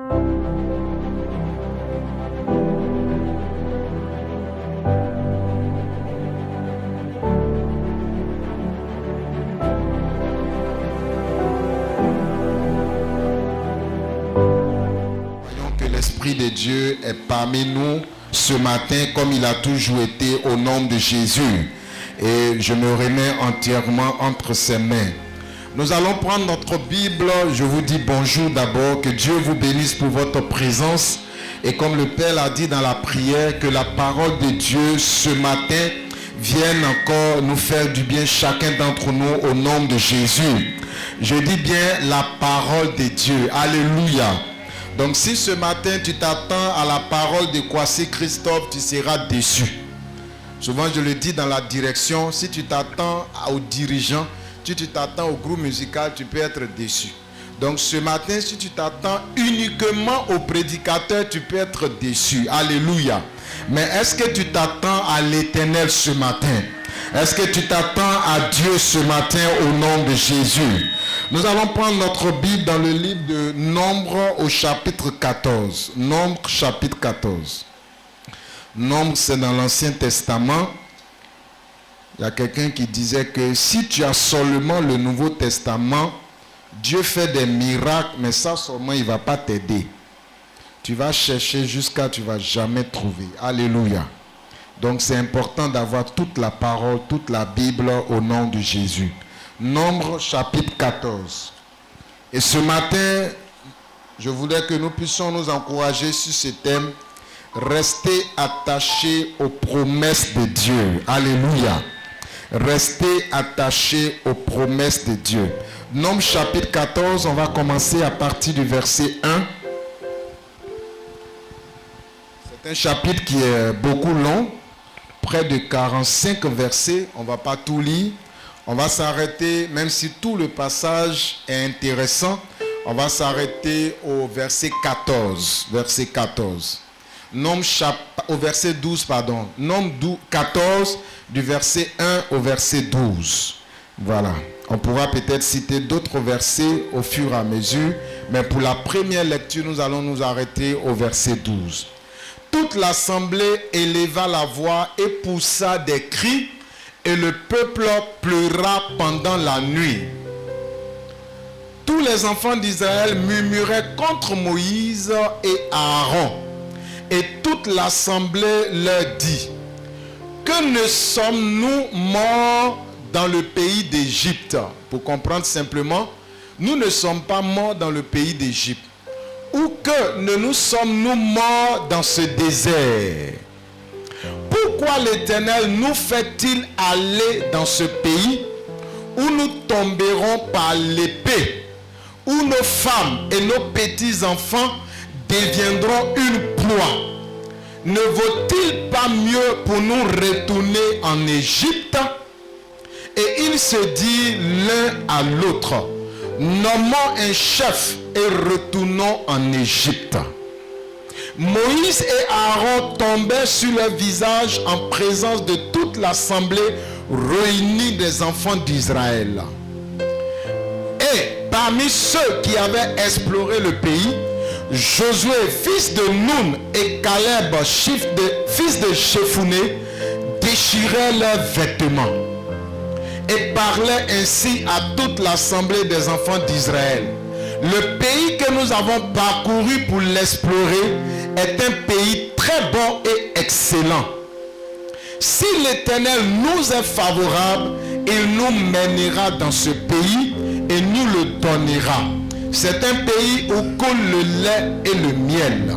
De Dieu est parmi nous ce matin comme il a toujours été au nom de Jésus. Et je me remets entièrement entre ses mains. Nous allons prendre notre Bible. Je vous dis bonjour d'abord. Que Dieu vous bénisse pour votre présence. Et comme le Père l'a dit dans la prière, que la parole de Dieu ce matin vienne encore nous faire du bien chacun d'entre nous au nom de Jésus. Je dis bien la parole de Dieu. Alléluia. Donc si ce matin tu t'attends à la parole de Kwasi Christophe, tu seras déçu. Souvent je le dis dans la direction, si tu t'attends aux dirigeants, si tu t'attends au groupe musical, tu peux être déçu. Donc ce matin, si tu t'attends uniquement au prédicateur, tu peux être déçu. Alléluia. Mais est-ce que tu t'attends à l'Éternel ce matin? Est-ce que tu t'attends à Dieu ce matin au nom de Jésus? Nous allons prendre notre Bible dans le livre de Nombre au chapitre 14. Nombre chapitre 14. Nombre, c'est dans l'Ancien Testament. Il y a quelqu'un qui disait que si tu as seulement le Nouveau Testament, Dieu fait des miracles, mais ça seulement il ne va pas t'aider. Tu vas chercher jusqu'à tu ne vas jamais trouver. Alléluia. Donc c'est important d'avoir toute la parole, toute la Bible au nom de Jésus. Nombre chapitre 14. Et ce matin, je voulais que nous puissions nous encourager sur ce thème. Restez attachés aux promesses de Dieu. Alléluia. Restez attachés aux promesses de Dieu. Nombre chapitre 14, on va commencer à partir du verset 1. C'est un chapitre qui est beaucoup long. Près de 45 versets. On ne va pas tout lire. On va s'arrêter, même si tout le passage est intéressant, on va s'arrêter au verset 14. Verset 14. Au verset 12, pardon. Nombre 14, du verset 1 au verset 12. Voilà. On pourra peut-être citer d'autres versets au fur et à mesure, mais pour la première lecture, nous allons nous arrêter au verset 12. Toute l'assemblée éleva la voix et poussa des cris, et le peuple pleura pendant la nuit. Tous les enfants d'Israël murmuraient contre Moïse et Aaron. Et toute l'assemblée leur dit: que ne sommes-nous morts dans le pays d'Égypte? Pour comprendre simplement, nous ne sommes pas morts dans le pays d'Égypte. Ou que ne nous sommes-nous morts dans ce désert? Pourquoi l'Éternel nous fait-il aller dans ce pays où nous tomberons par l'épée, où nos femmes et nos petits-enfants deviendront une proie? Ne vaut-il pas mieux pour nous retourner en Égypte? Et ils se disent l'un à l'autre: nommons un chef et retournons en Égypte. Moïse et Aaron tombaient sur leur visage en présence de toute l'assemblée réunie des enfants d'Israël. Et parmi ceux qui avaient exploré le pays, Josué, fils de Nun, et Caleb, fils de Shephuné, déchiraient leurs vêtements et parlaient ainsi à toute l'assemblée des enfants d'Israël: le pays que nous avons parcouru pour l'explorer est un pays très bon et excellent. Si l'Éternel nous est favorable, il nous mènera dans ce pays et nous le donnera. C'est un pays où coule le lait et le miel.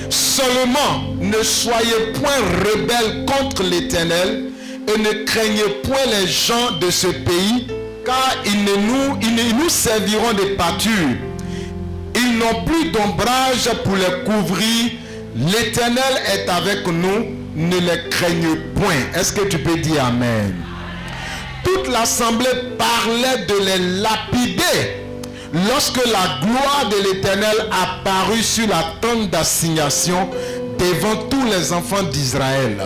Seulement, ne soyez point rebelles contre l'Éternel et ne craignez point les gens de ce pays, car ils nous serviront de pâture. Ils n'ont plus d'ombrage pour les couvrir. L'Éternel est avec nous, ne les craignez point. Est-ce que tu peux dire amen? Toute l'assemblée parlait de les lapider lorsque la gloire de l'Éternel apparut sur la tente d'assignation devant tous les enfants d'Israël.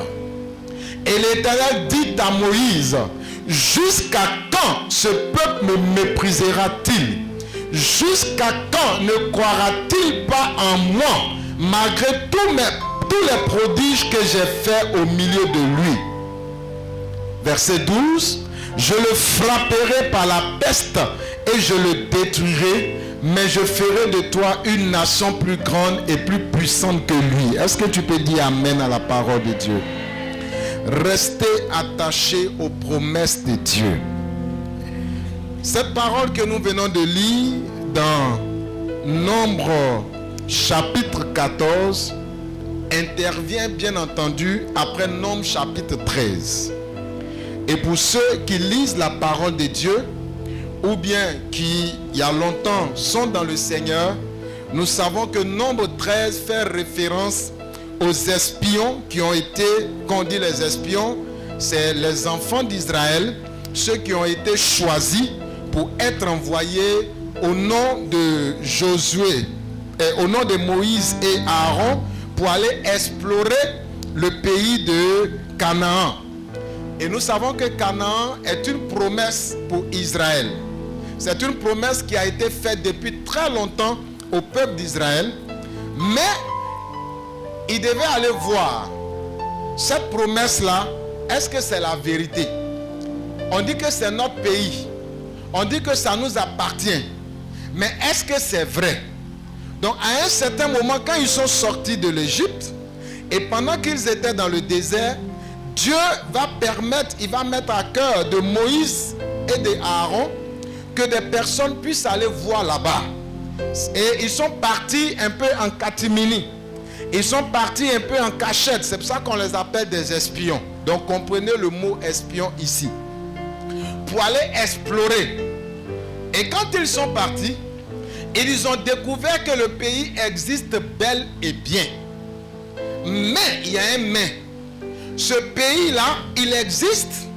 Et l'Éternel dit à Moïse: jusqu'à quand ce peuple me méprisera-t-il? jusqu'à quand ne croira-t-il pas en moi, malgré tous les prodiges que j'ai faits au milieu de lui? Verset 12. Je le frapperai par la peste et je le détruirai, mais je ferai de toi une nation plus grande et plus puissante que lui. Est-ce que tu peux dire amen à la parole de Dieu? Restez attachés aux promesses de Dieu. Cette parole que nous venons de lire dans Nombre chapitre 14 intervient bien entendu après Nombre chapitre 13. Et pour ceux qui lisent la parole de Dieu, ou bien qui, il y a longtemps, sont dans le Seigneur, nous savons que Nombre 13 fait référence aux espions qui ont été, quand on dit les espions, c'est les enfants d'Israël, ceux qui ont été choisis pour être envoyés au nom de Josué, et au nom de Moïse et Aaron, pour aller explorer le pays de Canaan. Et nous savons que Canaan est une promesse pour Israël. C'est une promesse qui a été faite depuis très longtemps au peuple d'Israël. Mais il devait aller voir cette promesse-là. Est-ce que c'est la vérité? On dit que c'est notre pays. On dit que ça nous appartient. Mais est-ce que c'est vrai? Donc à un certain moment, quand ils sont sortis de l'Égypte, et pendant qu'ils étaient dans le désert, Dieu va permettre, il va mettre à cœur de Moïse et de Aaron que des personnes puissent aller voir là-bas. Et ils sont partis un peu en catimini. Ils sont partis un peu en cachette. C'est pour ça qu'on les appelle des espions. Donc comprenez le mot espion ici. Pour aller explorer. Et quand ils sont partis, ils ont découvert que le pays existe bel et bien. Mais, il y a un mais. Ce pays-là, il existe,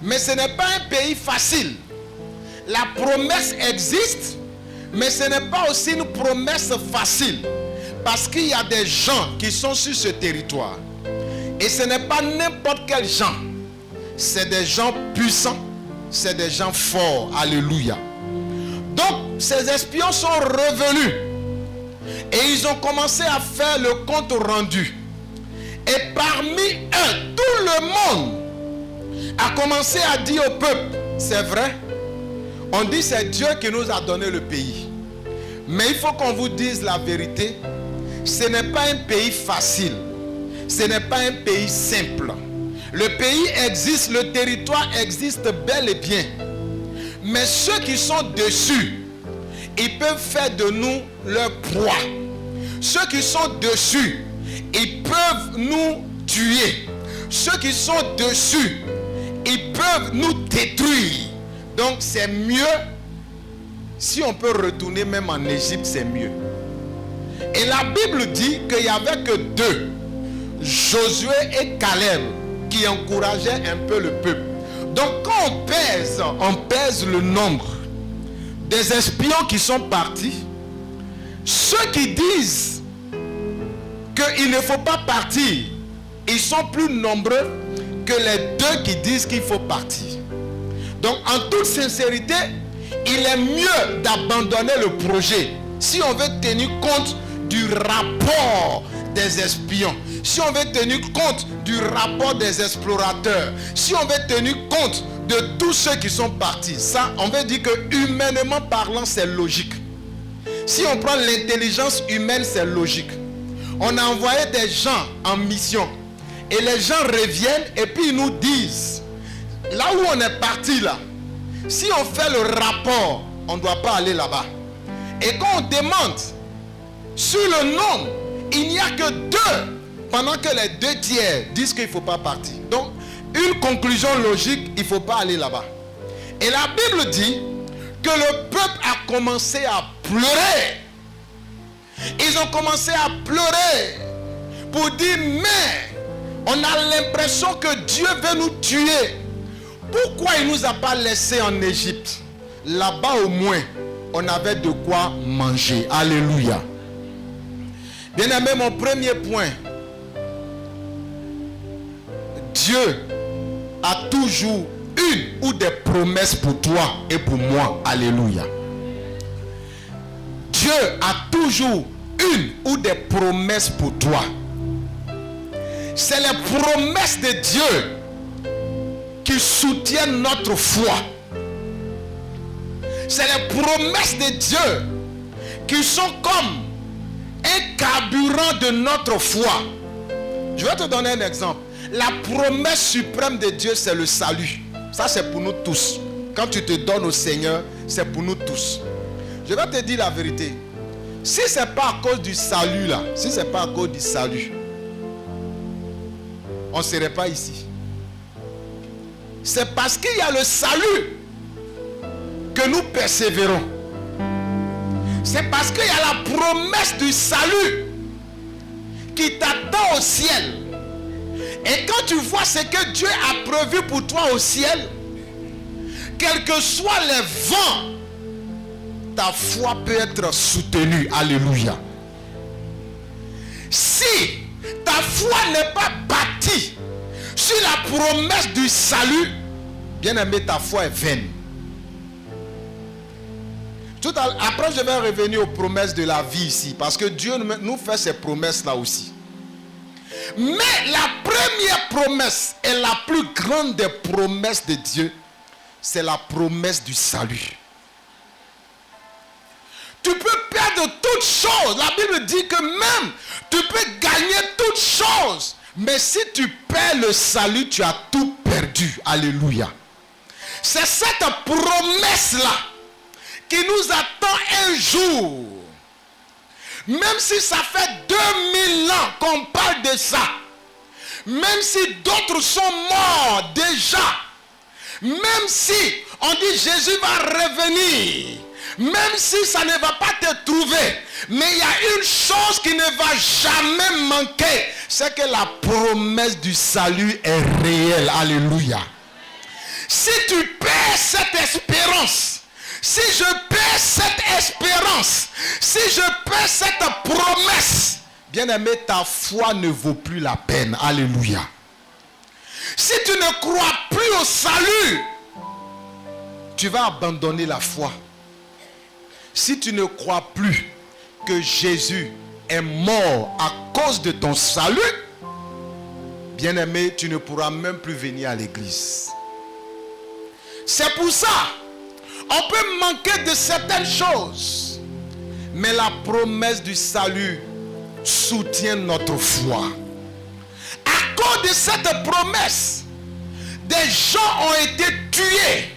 mais ce n'est pas un pays facile. La promesse existe, mais ce n'est pas aussi une promesse facile. Parce qu'il y a des gens qui sont sur ce territoire. Et ce n'est pas n'importe quel gens. C'est des gens puissants, c'est des gens forts. Alléluia. Donc, ces espions sont revenus. Et ils ont commencé à faire le compte rendu. Et parmi eux, tout le monde a commencé à dire au peuple, c'est vrai, on dit c'est Dieu qui nous a donné le pays. Mais il faut qu'on vous dise la vérité, ce n'est pas un pays facile, ce n'est pas un pays simple. Le pays existe, le territoire existe bel et bien. Mais ceux qui sont dessus, ils peuvent faire de nous leur proie. Ceux qui sont dessus, ils peuvent nous tuer. Ceux qui sont dessus, ils peuvent nous détruire. Donc c'est mieux, si on peut retourner même en Égypte, c'est mieux. Et la Bible dit qu'il n'y avait que deux, Josué et Caleb, qui encourageaient un peu le peuple. Donc quand on pèse le nombre des espions qui sont partis, ceux qui disent qu'il ne faut pas partir, ils sont plus nombreux que les deux qui disent qu'il faut partir. Donc en toute sincérité, il est mieux d'abandonner le projet si on veut tenir compte du rapport des espions, si on veut tenir compte du rapport des explorateurs, si on veut tenir compte de tous ceux qui sont partis. Ça, on veut dire que humainement parlant, c'est logique. Si on prend l'intelligence humaine, c'est logique. On a envoyé des gens en mission et les gens reviennent et puis ils nous disent, là où on est parti là, si on fait le rapport, on ne doit pas aller là-bas. Et quand on demande sur le nombre, il n'y a que deux, pendant que les deux tiers disent qu'il ne faut pas partir. Donc, une conclusion logique, il ne faut pas aller là-bas. Et la Bible dit que le peuple a commencé à pleurer. Ils ont commencé à pleurer pour dire, mais on a l'impression que Dieu veut nous tuer. Pourquoi il ne nous a pas laissés en Égypte? Là-bas au moins, on avait de quoi manger. Alléluia. Bien-aimé, mon premier point. Dieu a toujours une ou des promesses pour toi et pour moi. Alléluia. Dieu a toujours une ou des promesses pour toi. C'est les promesses de Dieu qui soutiennent notre foi. C'est les promesses de Dieu qui sont comme un carburant de notre foi. Je vais te donner un exemple. La promesse suprême de Dieu, c'est le salut. Ça, c'est pour nous tous. Quand tu te donnes au Seigneur, c'est pour nous tous. Je vais te dire la vérité. Si ce n'est pas à cause du salut là, si ce n'est pas à cause du salut, on ne serait pas ici. C'est parce qu'il y a le salut que nous persévérons. C'est parce qu'il y a la promesse du salut qui t'attend au ciel. Et quand tu vois ce que Dieu a prévu pour toi au ciel, quels que soient les vents, ta foi peut être soutenue. Alléluia. Si ta foi n'est pas bâtie sur la promesse du salut, bien aimé, ta foi est vaine. Après, je vais revenir aux promesses de la vie ici, parce que Dieu nous fait ces promesses là aussi. Mais la première promesse et la plus grande des promesses de Dieu, c'est la promesse du salut. Tu peux perdre toutes choses. La Bible dit que même tu peux gagner toutes choses. Mais si tu perds le salut, tu as tout perdu. Alléluia. C'est cette promesse-là qui nous attend un jour. Même si ça fait 2000 ans qu'on parle de ça. Même si d'autres sont morts déjà. Même si on dit Jésus va revenir. Même si ça ne va pas te trouver. Mais il y a une chose qui ne va jamais manquer. C'est que la promesse du salut est réelle. Alléluia. Si tu perds cette espérance, si je perds cette espérance, si je perds cette promesse, bien aimé, ta foi ne vaut plus la peine. Alléluia. Si tu ne crois plus au salut, tu vas abandonner la foi. Si tu ne crois plus que Jésus est mort à cause de ton salut, bien aimé, tu ne pourras même plus venir à l'église. C'est pour ça, on peut manquer de certaines choses, mais la promesse du salut soutient notre foi. À cause de cette promesse, des gens ont été tués.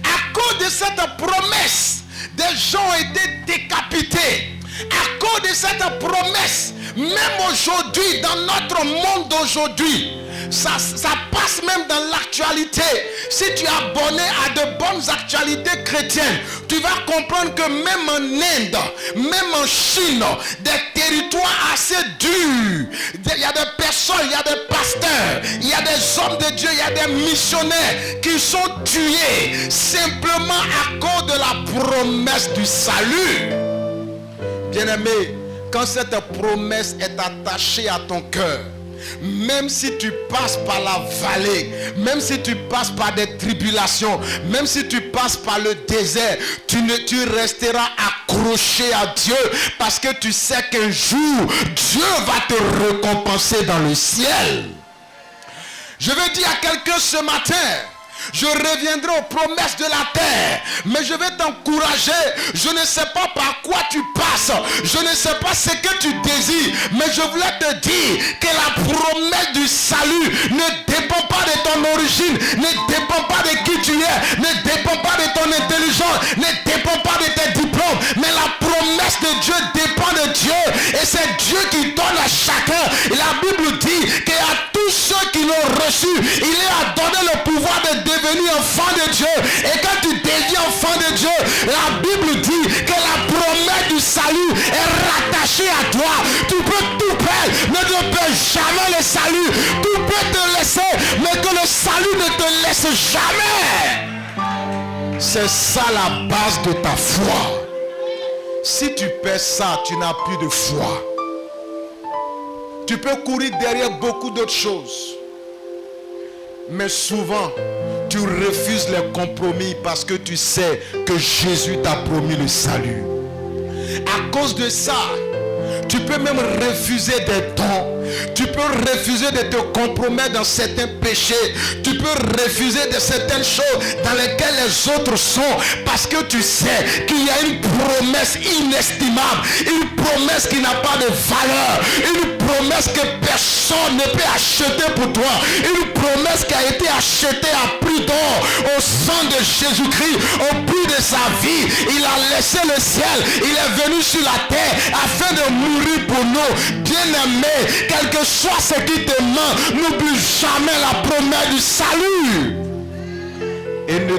À cause de cette promesse, des gens ont été décapités. À cause de cette promesse, même aujourd'hui, dans notre monde d'aujourd'hui, ça passe même dans l'actualité. Si tu es abonné à de bonnes actualités chrétiennes, tu vas comprendre que même en Inde, même en Chine, des territoires assez durs, il y a des personnes, il y a des pasteurs, il y a des hommes de Dieu, il y a des missionnaires qui sont tués simplement à cause de la promesse du salut. Bien-aimé, quand cette promesse est attachée à ton cœur, même si tu passes par la vallée, même si tu passes par des tribulations, même si tu passes par le désert, tu resteras accroché à Dieu, parce que tu sais qu'un jour Dieu va te récompenser dans le ciel. Je veux dire à quelqu'un ce matin, je reviendrai aux promesses de la terre, mais je vais t'encourager. Je ne sais pas par quoi tu passes, je ne sais pas ce que tu désires, mais je voulais te dire que la promesse du salut ne dépend pas de ton origine, ne dépend pas de qui tu es, ne dépend pas de ton intelligence, ne dépend pas de tes diplômes, mais la promesse de Dieu dépend de Dieu, et c'est Dieu qui donne à chacun. Et la Bible dit qu'à tous ceux qui l'ont reçu, il leur a donné le pouvoir de devenir enfant de Dieu. Et quand tu deviens enfant de Dieu, la Bible dit que la promesse du salut est rattachée à toi. Tu peux tout perdre, mais tu ne peux jamais le salut. Tu peux te laisser, mais que le salut ne te laisse jamais. C'est ça la base de ta foi. Si tu perds ça, tu n'as plus de foi. Tu peux courir derrière beaucoup d'autres choses, mais souvent tu refuses les compromis parce que tu sais que Jésus t'a promis le salut. à cause de ça, tu peux même refuser des dons. Tu peux refuser de te compromettre dans certains péchés. Tu peux refuser de certaines choses dans lesquelles les autres sont. Parce que tu sais qu'il y a une promesse inestimable. Une promesse qui n'a pas de valeur. Une promesse que personne ne peut acheter pour toi. Une promesse qui a été achetée à prix d'or au sang de Jésus-Christ. Au prix de sa vie, il a laissé le ciel. Il est venu sur la terre afin de mourir pour nous. Bien-aimé, quel que soit ce qui te manque, n'oublie jamais la promesse du salut. Et ne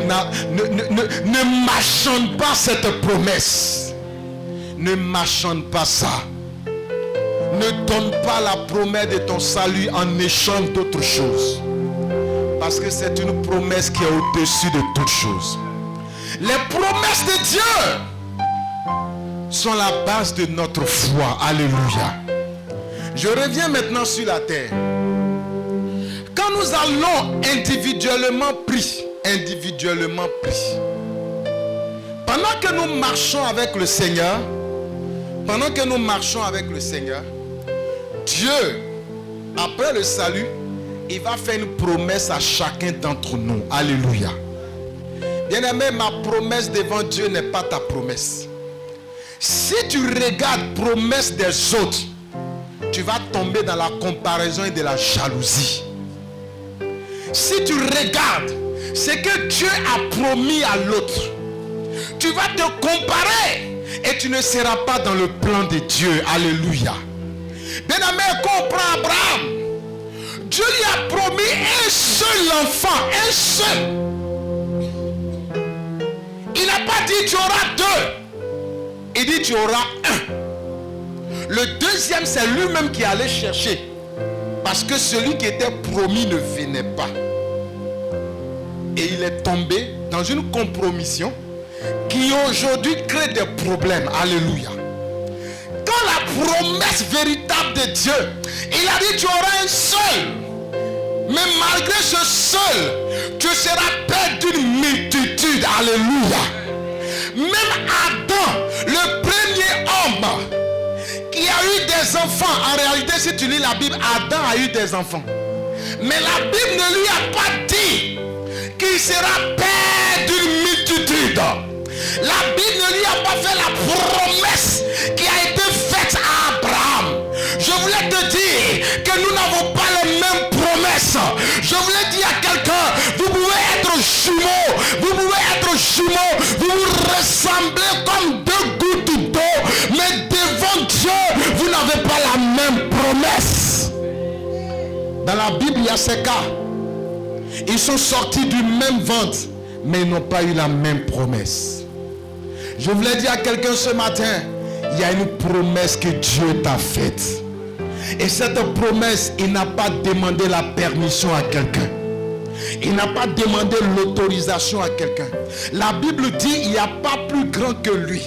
marchande pas cette promesse. Ne marchande pas ça. Ne donne pas la promesse de ton salut en échange d'autres choses. Parce que c'est une promesse qui est au-dessus de toutes choses. Les promesses de Dieu sont la base de notre foi. Alléluia. Je reviens maintenant sur la terre. Quand nous allons individuellement pris, pendant que nous marchons avec le Seigneur, Dieu, après le salut, il va faire une promesse à chacun d'entre nous. Alléluia. Bien-aimé, ma promesse devant Dieu n'est pas ta promesse. Si tu regardes promesse des autres, tu vas tomber dans la comparaison et de la jalousie. Si tu regardes ce que Dieu a promis à l'autre, tu vas te comparer et tu ne seras pas dans le plan de Dieu. Alléluia. Bien-aimé, quand on prend Abraham, Dieu lui a promis un seul enfant, un seul. Il n'a pas dit tu auras deux. Il dit tu auras un. Le deuxième, c'est lui-même qui allait chercher. Parce que celui qui était promis ne venait pas. Et il est tombé dans une compromission qui aujourd'hui crée des problèmes. Alléluia. Quand la promesse véritable de Dieu, il a dit tu auras un seul. Mais malgré ce seul, tu seras père d'une multitude. Alléluia. Même Adam, le premier homme qui a eu des enfants. En réalité, si tu lis la Bible, Adam a eu des enfants. Mais la Bible ne lui a pas dit qu'il sera père d'une multitude. La Bible ne lui a pas fait la promesse qui a été faite à Abraham. Je voulais te dire que nous n'avons pas les mêmes promesses. Je voulais dire à quelqu'un, vous pouvez être jumeaux, vous vous ressemblez comme deux gouttes d'eau, mais devant Dieu, vous n'avez pas la même promesse. Dans la Bible, il y a ces cas. Ils sont sortis du même ventre, mais ils n'ont pas eu la même promesse. Je voulais dire à quelqu'un ce matin, il y a une promesse que Dieu t'a faite. Et cette promesse, il n'a pas demandé la permission à quelqu'un. Il n'a pas demandé l'autorisation à quelqu'un. La Bible dit, il n'y a pas plus grand que lui.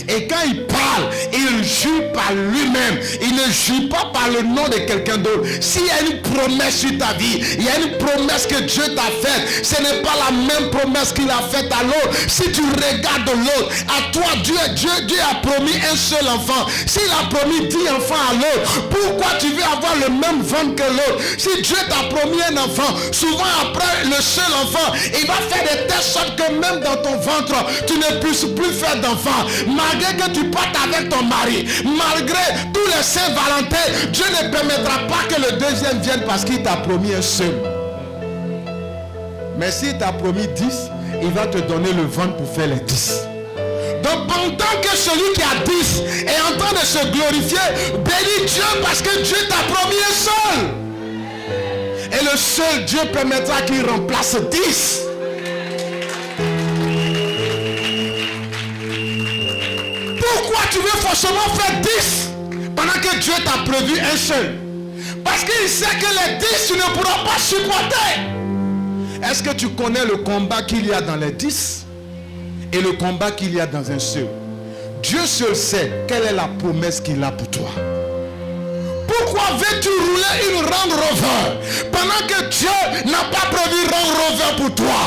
Et quand il parle, il jure par lui-même. Il ne jure pas par le nom de quelqu'un d'autre. S'il y a une promesse sur ta vie, il y a une promesse que Dieu t'a faite. Ce n'est pas la même promesse qu'il a faite à l'autre. Si tu regardes l'autre, à toi, Dieu a promis un seul enfant. S'il a promis 10 enfants à l'autre, pourquoi tu veux avoir le même ventre que l'autre? Si Dieu t'a promis un enfant, souvent après le seul enfant, il va faire de telle sorte que même dans ton ventre, tu ne puisses plus faire d'enfant. Malgré que tu partes avec ton mari, malgré tous les Saint-Valentin, Dieu ne permettra pas que le deuxième vienne parce qu'il t'a promis un seul. Mais s'il t'a promis 10, il va te donner le ventre pour faire les 10. Donc pendant que celui qui a 10 est en train de se glorifier, bénis Dieu parce que Dieu t'a promis un seul. Et le seul Dieu permettra qu'il remplace 10. Pourquoi tu veux forcément faire 10 pendant que Dieu t'a prévu un seul? Parce qu'il sait que les 10 tu ne pourras pas supporter. Est-ce que tu connais le combat qu'il y a dans les 10 et le combat qu'il y a dans un seul? Dieu seul sait quelle est la promesse qu'il a pour toi. Pourquoi veux-tu rouler une Range Rover pendant que Dieu n'a pas prévu Range Rover pour toi?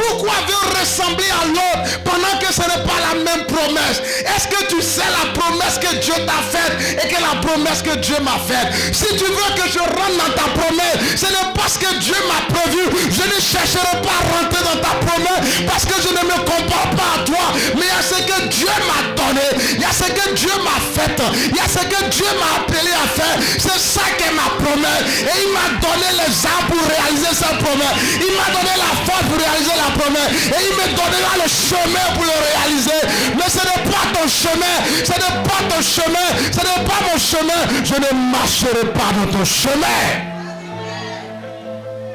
Pourquoi veut ressembler à l'autre pendant que ce n'est pas la même promesse? Est-ce que tu sais la promesse que Dieu t'a faite et que la promesse que Dieu m'a faite? Si tu veux que je rentre dans ta promesse, ce n'est pas ce que Dieu m'a prévu. Je ne chercherai pas à rentrer dans ta promesse parce que je ne me compare pas à toi. Mais il y a ce que Dieu m'a donné. Il y a ce que Dieu m'a fait. Il y a ce que Dieu m'a appelé à faire. C'est ça qu'est ma promesse. Et il m'a donné les armes pour réaliser sa promesse. Il m'a donné la force pour réaliser la promesse. Et il me donnera le chemin pour le réaliser. Mais ce n'est pas ton chemin. Ce n'est pas ton chemin. Ce n'est pas mon chemin. Je ne marcherai pas dans ton chemin.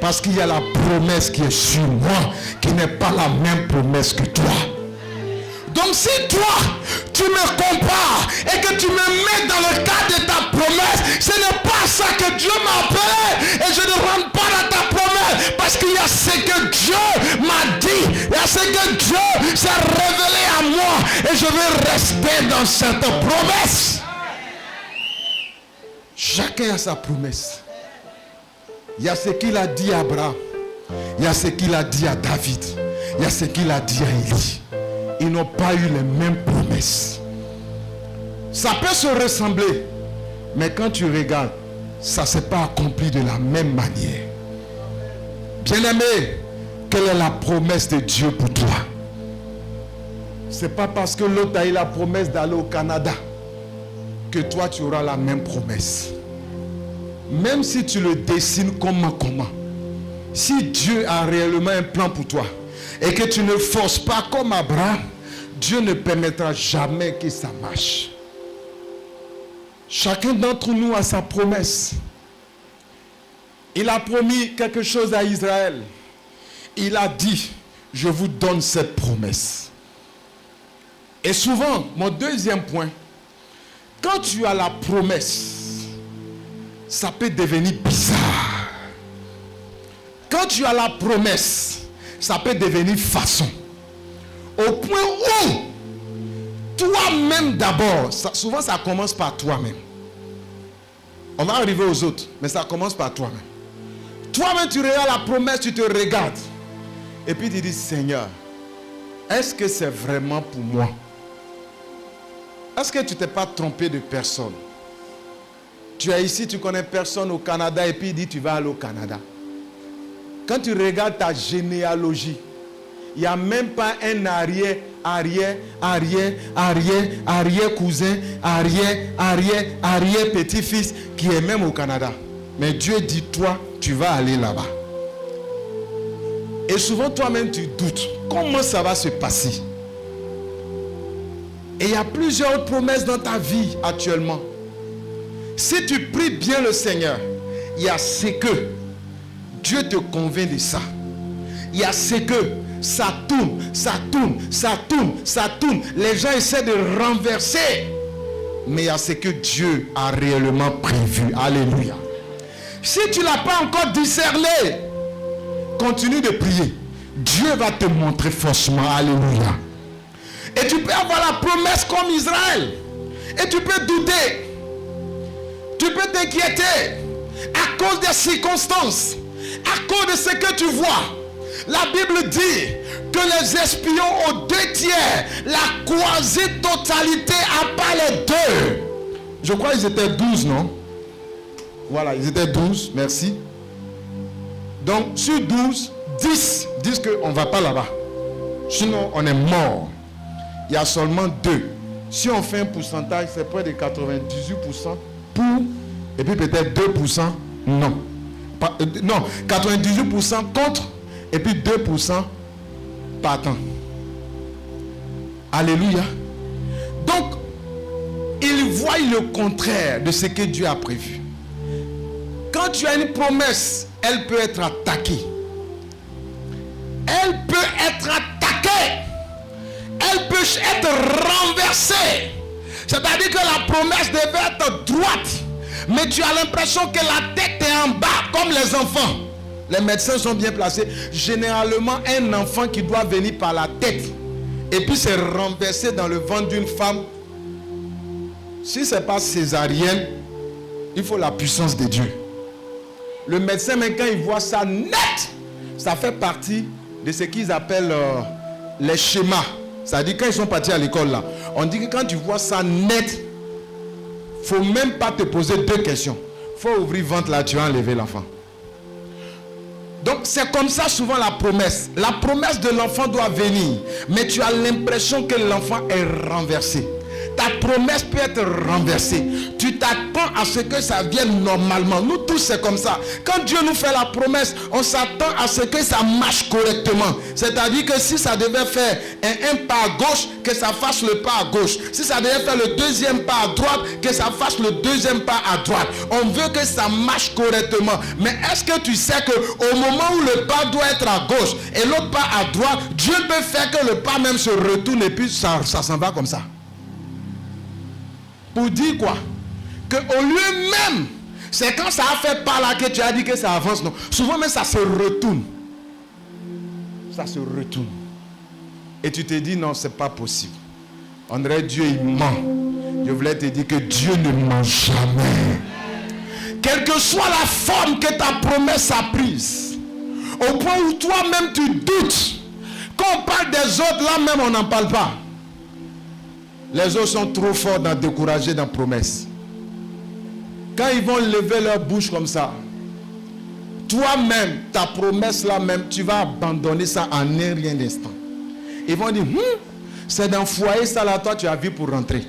Parce qu'il y a la promesse qui est sur moi, qui n'est pas la même promesse que toi. Donc si toi, tu me compares et que tu me mets dans le cadre de ta promesse, ce n'est pas ça que Dieu m'a appelé. Et je ne rentre pas dans ta promesse parce qu'il y a ce que Dieu m'a dit. Il y a ce que Dieu s'est révélé à moi. Et je vais rester dans cette promesse. Chacun a sa promesse. Il y a ce qu'il a dit à Abraham. Il y a ce qu'il a dit à David. Il y a ce qu'il a dit à Élie. Ils n'ont pas eu les mêmes promesses. Ça peut se ressembler, mais quand tu regardes, ça ne s'est pas accompli de la même manière. Bien-aimé, quelle est la promesse de Dieu pour toi? Ce n'est pas parce que l'autre a eu la promesse d'aller au Canada que toi tu auras la même promesse. Même si tu le dessines comment. Si Dieu a réellement un plan pour toi et que tu ne forces pas comme Abraham, Dieu ne permettra jamais que ça marche. Chacun d'entre nous a sa promesse. Il a promis quelque chose à Israël. Il a dit, je vous donne cette promesse. Et souvent, mon deuxième point, quand tu as la promesse, ça peut devenir bizarre. Quand tu as la promesse, ça peut devenir façon. Au point où toi-même d'abord, souvent ça commence par toi-même. On va arriver aux autres, mais ça commence par toi-même. Toi-même tu regardes la promesse, tu te regardes. Et puis tu dis, Seigneur, est-ce que c'est vraiment pour moi? Est-ce que tu ne t'es pas trompé de personne? Tu es ici, tu connais personne au Canada et puis il dit tu vas aller au Canada. Quand tu regardes ta généalogie, il n'y a même pas un arrière cousin, arrière petit-fils qui est même au Canada. Mais Dieu dit toi, tu vas aller là-bas. Et souvent toi-même tu doutes. Comment ça va se passer? Et il y a plusieurs promesses dans ta vie actuellement. Si tu pries bien le Seigneur, il y a ce que Dieu te convainc de ça. Il y a ce que ça tourne. Les gens essaient de renverser. Mais il y a ce que Dieu a réellement prévu. Alléluia. Si tu ne l'as pas encore discerné, continue de prier. Dieu va te montrer forcément. Alléluia. Et tu peux avoir la promesse comme Israël. Et tu peux douter. Tu peux t'inquiéter à cause des circonstances, à cause de ce que tu vois. La Bible dit que les espions aux 2/3, la quasi-totalité à part les 2. Je crois qu'ils étaient 12, non? Voilà, ils étaient 12, merci. Donc sur 12, 10 disent qu'on ne va pas là-bas. Sinon, on est mort. Il y a seulement 2. Si on fait un pourcentage, c'est près de 98% pour, et puis peut-être 2% non. Non, 98% contre, et puis 2% partant. Alléluia. Donc, ils voient le contraire de ce que Dieu a prévu. Quand tu as une promesse, elle peut être attaquée. Elle peut être attaquée. Elle peut être renversée. C'est-à-dire que la promesse devait être droite. Mais tu as l'impression que la tête est en bas, comme les enfants. Les médecins sont bien placés. Généralement, un enfant qui doit venir par la tête et puis se renverser dans le ventre d'une femme, si ce n'est pas césarienne, il faut la puissance de Dieu. Le médecin, même quand il voit ça net, ça fait partie de ce qu'ils appellent les schémas. C'est-à-dire quand ils sont partis à l'école là, on dit que quand tu vois ça net, faut même pas te poser deux questions. Faut ouvrir ventre là, tu vas enlever l'enfant. Donc c'est comme ça souvent la promesse. La promesse de l'enfant doit venir, mais tu as l'impression que l'enfant est renversé. Ta promesse peut être renversée. Tu t'attends à ce que ça vienne normalement. Nous tous c'est comme ça. Quand Dieu nous fait la promesse, on s'attend à ce que ça marche correctement. C'est-à-dire que si ça devait faire un pas à gauche, que ça fasse le pas à gauche. Si ça devait faire le deuxième pas à droite, que ça fasse le deuxième pas à droite. On veut que ça marche correctement. Mais est-ce que tu sais qu'au moment où le pas doit être à gauche et l'autre pas à droite, Dieu peut faire que le pas même se retourne et puis ça s'en va comme ça. Pour dire quoi? Qu'au lieu même, c'est quand ça a fait pas là que tu as dit que ça avance. Non. Souvent même ça se retourne. Ça se retourne. Et tu te dis non, c'est pas possible. On dirait Dieu il ment. Je voulais te dire que Dieu ne ment jamais. Quelle que soit la forme que ta promesse a prise, au point où toi-même tu doutes. Quand on parle des autres, là même on n'en parle pas. Les autres sont trop forts dans décourager dans la promesse. Quand ils vont lever leur bouche comme ça, toi-même, ta promesse là même, tu vas abandonner ça en un rien d'instant. Ils vont dire, c'est dans le foyer ça là, toi tu as vu pour rentrer.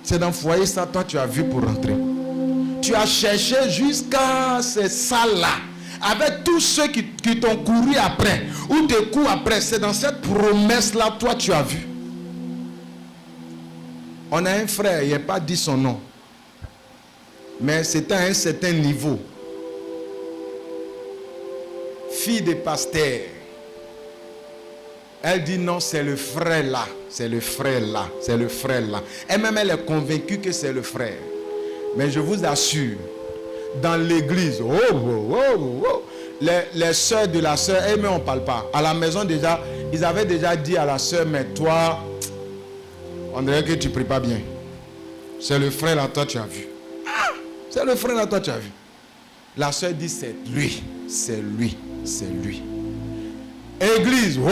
C'est dans le foyer ça, toi tu as vu pour rentrer. Tu as cherché jusqu'à ces salles là, avec tous ceux qui t'ont couru après, ou te courent après, c'est dans cette promesse là, toi tu as vu. On a un frère, il n'a pas dit son nom. Mais c'était à un certain niveau. Fille de pasteur. Elle dit non, c'est le frère là. C'est le frère là. C'est le frère là. Elle-même, elle est convaincue que c'est le frère. Mais je vous assure, dans l'église, les soeurs de la soeur, elles-mêmes, on ne parle pas. À la maison déjà, ils avaient déjà dit à la soeur, mais toi... On dirait que tu ne pries pas bien. C'est le frère là, toi tu as vu. Ah, c'est le frère là, toi tu as vu. La soeur dit c'est lui, c'est lui, c'est lui. Église, ouais.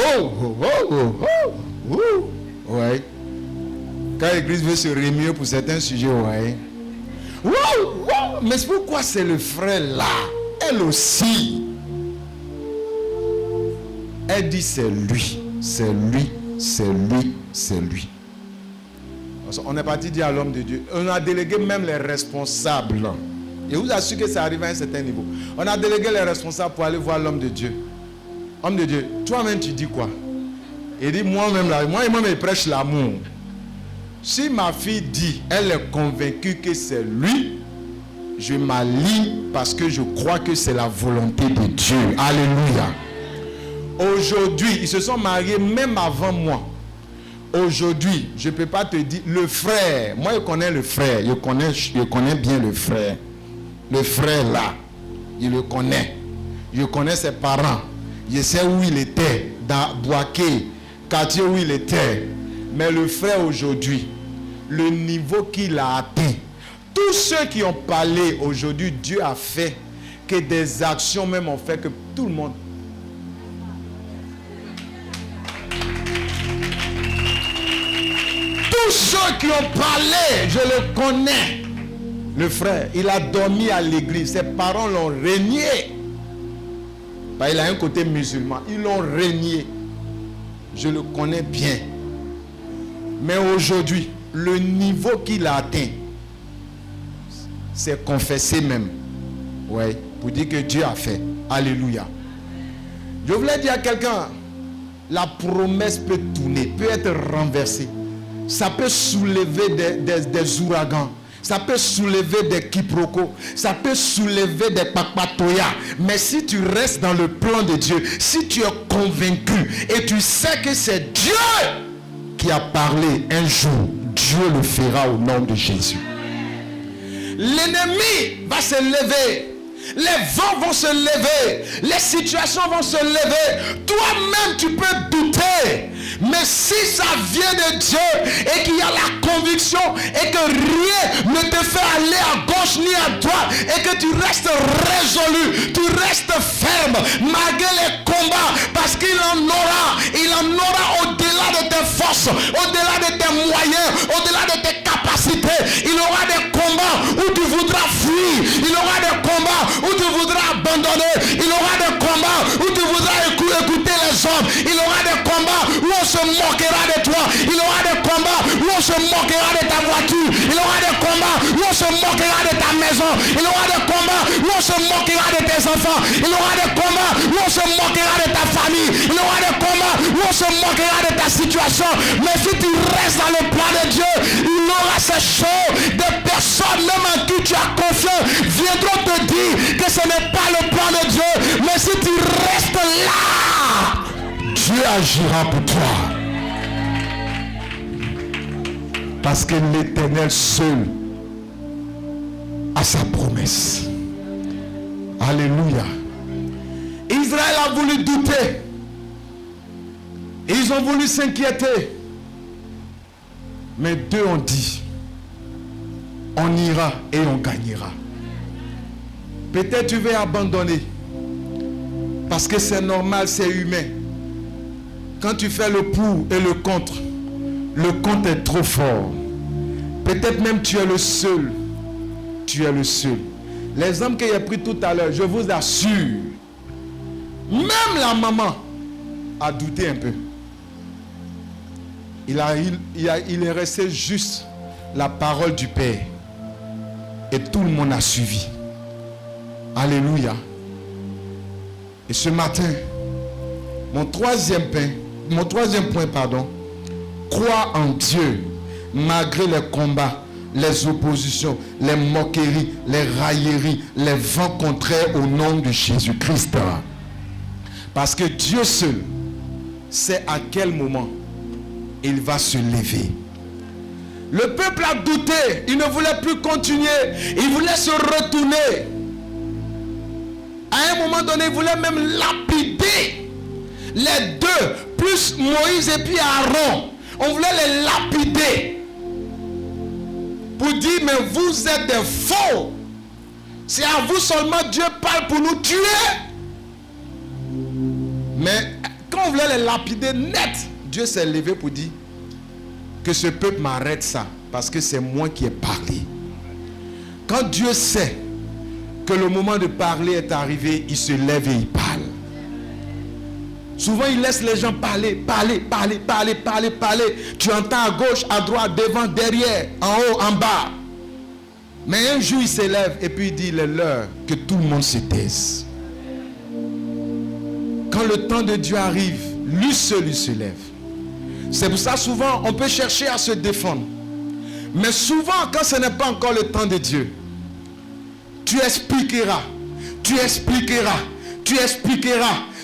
Quand l'église veut se remuer pour certains sujets, ouais. Mais pourquoi c'est le frère là? Elle aussi. Elle dit c'est lui, c'est lui, c'est lui, c'est lui. On est parti dire à l'homme de Dieu. On a délégué même les responsables. Et vous assure que ça arrive à un certain niveau. On a délégué les responsables pour aller voir l'homme de Dieu. Homme de Dieu, toi-même tu dis quoi? Il dit moi-même là, moi-même je prêche l'amour. Si ma fille dit, elle est convaincue que c'est lui, je m'aligne parce que je crois que c'est la volonté de Dieu. Alléluia. Aujourd'hui, ils se sont mariés même avant moi. Aujourd'hui, je ne peux pas te dire, le frère, moi je connais le frère, je connais bien le frère. Le frère là, je le connais. Je connais ses parents. Je sais où il était, dans Boaké, quartier où il était. Mais le frère aujourd'hui, le niveau qu'il a atteint, tous ceux qui ont parlé aujourd'hui, Dieu a fait que des actions même ont fait que tout le monde... Tous ceux qui ont parlé, je le connais. Le frère, il a dormi à l'église. Ses parents l'ont régné. Bah, il a un côté musulman. Ils l'ont régné. Je le connais bien. Mais aujourd'hui, le niveau qu'il a atteint, c'est confessé même. Ouais, pour dire que Dieu a fait. Alléluia. Je voulais dire à quelqu'un, la promesse peut tourner, peut être renversée. Ça peut soulever des ouragans. Ça peut soulever des quiproquos. Ça peut soulever des papatoyas. Mais si tu restes dans le plan de Dieu, si tu es convaincu et tu sais que c'est Dieu qui a parlé un jour, Dieu le fera au nom de Jésus. L'ennemi va se lever. Les vents vont se lever. Les situations vont se lever. Toi-même, tu peux douter. Mais si ça vient de Dieu et qu'il y a la conviction et que rien ne te fait aller à gauche ni à droite et que tu restes résolu, tu restes ferme malgré les combats, parce qu'il en aura au-delà de tes forces, au-delà de tes moyens, au-delà de tes capacités. Il aura des combats où tu voudras fuir, il aura des combats où tu voudras abandonner, il aura des combats où tu voudras écouter les hommes, il aura des combats où on se moquera de toi, il aura des combats où on se moquera de ta voiture, il aura des combats où on se moquera de ta maison, il aura des combats où on se moquera de tes enfants, il aura des combats où on se moquera de ta famille, il aura des combats où on se moquera de ta situation. Mais si tu restes dans le plan de Dieu, il aura ces choses. Des personnes même en qui tu as confiance viendront te dire que ce n'est pas le plan de Dieu. Mais si tu restes là, Dieu agira pour toi. Parce que l'Éternel seul a sa promesse. Alléluia. Israël a voulu douter. Ils ont voulu s'inquiéter. Mais deux ont dit, on ira et on gagnera. Peut-être tu vas abandonner. Parce que c'est normal, c'est humain. Quand tu fais le pour et le contre est trop fort. Peut-être même tu es le seul. Tu es le seul. L'exemple que j'ai pris tout à l'heure, je vous assure, même la maman a douté un peu. Il est resté juste la parole du Père. Et tout le monde a suivi. Alléluia. Et ce matin, mon troisième point, crois en Dieu malgré les combats, les oppositions, les moqueries, les railleries, les vents contraires au nom de Jésus-Christ. Parce que Dieu seul sait à quel moment il va se lever. Le peuple a douté, il ne voulait plus continuer, il voulait se retourner. À un moment donné, il voulait même lapider les deux, plus Moïse et puis Aaron. On voulait les lapider pour dire, mais vous êtes des faux. C'est à vous seulement Dieu parle pour nous tuer. Mais quand on voulait les lapider net, Dieu s'est levé pour dire que ce peuple m'arrête ça, parce que c'est moi qui ai parlé. Quand Dieu sait que le moment de parler est arrivé, il se lève et il parle. Souvent il laisse les gens parler. Tu entends à gauche, à droite, devant, derrière, en haut, en bas. Mais un jour il se lève et puis il dit, il est l'heure que tout le monde se taise. Quand le temps de Dieu arrive, lui seul il se lève. C'est pour ça souvent on peut chercher à se défendre. Mais souvent quand ce n'est pas encore le temps de Dieu, tu expliqueras.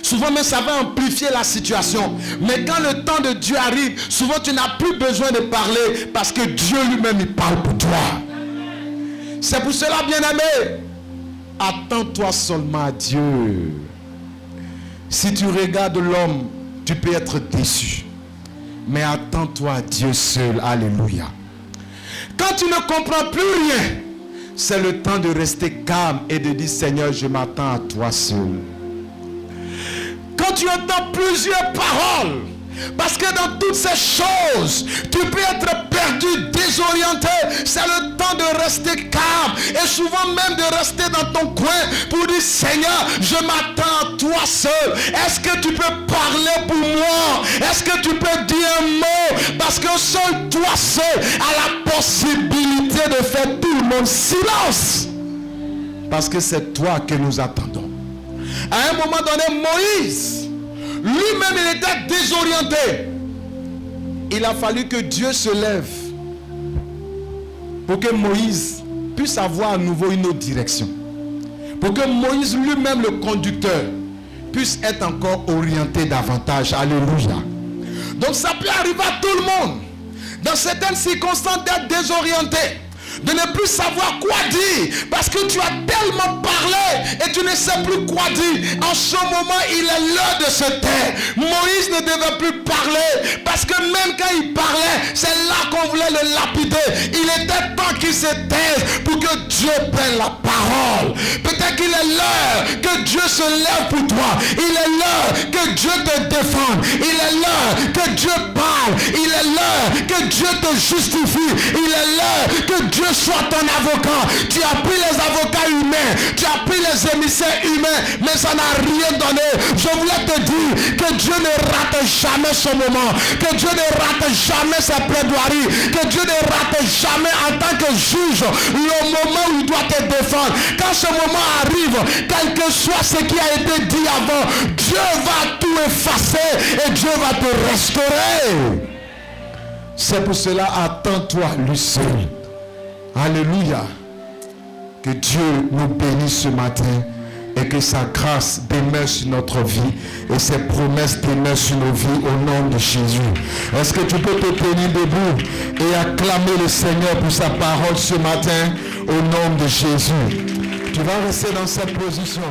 Souvent même ça va amplifier la situation. Mais quand le temps de Dieu arrive, souvent tu n'as plus besoin de parler parce que Dieu lui-même il parle pour toi. C'est pour cela, bien-aimé, attends-toi seulement à Dieu. Si tu regardes l'homme, tu peux être déçu. Mais attends-toi à Dieu seul. Alléluia. Quand tu ne comprends plus rien, c'est le temps de rester calme et de dire, Seigneur, je m'attends à toi seul. Quand tu entends plusieurs paroles, parce que dans toutes ces choses, tu peux être perdu, désorienté. C'est le temps de rester calme et souvent même de rester dans ton coin pour dire, Seigneur, je m'attends à toi seul. Est-ce que tu peux parler pour moi? Est-ce que tu peux dire un mot? Parce que seul toi seul a la possibilité de faire tout le monde silence. Parce que c'est toi que nous attendons. À un moment donné, Moïse, lui-même, il était désorienté. Il a fallu que Dieu se lève pour que Moïse puisse avoir à nouveau une autre direction. Pour que Moïse lui-même, le conducteur, puisse être encore orienté davantage. Alléluia. Donc ça peut arriver à tout le monde. Dans certaines circonstances d'être désorienté. de ne plus savoir quoi dire, parce que tu as tellement parlé et tu ne sais plus quoi dire. En ce moment, il est l'heure de se taire. Moïse ne devait plus parler, parce que même quand il parlait, c'est là qu'on voulait le lapider. Il était temps qu'il se taise pour que Dieu prenne la parole. Peut-être qu'il est l'heure que Dieu se lève pour toi. Il est l'heure que Dieu te défende. Il est l'heure que Dieu parle. Il est l'heure que Dieu te justifie. Il est l'heure que Dieu soit ton avocat. Tu as pris les avocats humains, tu as pris les émissaires humains, mais ça n'a rien donné. Je voulais te dire que Dieu ne rate jamais ce moment, que Dieu ne rate jamais sa plaidoirie, que Dieu ne rate jamais en tant que juge le moment où il doit te défendre. Quand ce moment arrive, quel que soit ce qui a été dit avant, Dieu va tout effacer et Dieu va te restaurer. C'est pour cela, attends-toi lui seul. Alléluia. Que Dieu nous bénisse ce matin et que sa grâce demeure sur notre vie et ses promesses demeurent sur nos vies au nom de Jésus. Est-ce que tu peux te tenir debout et acclamer le Seigneur pour sa parole ce matin au nom de Jésus? Tu vas rester dans cette position.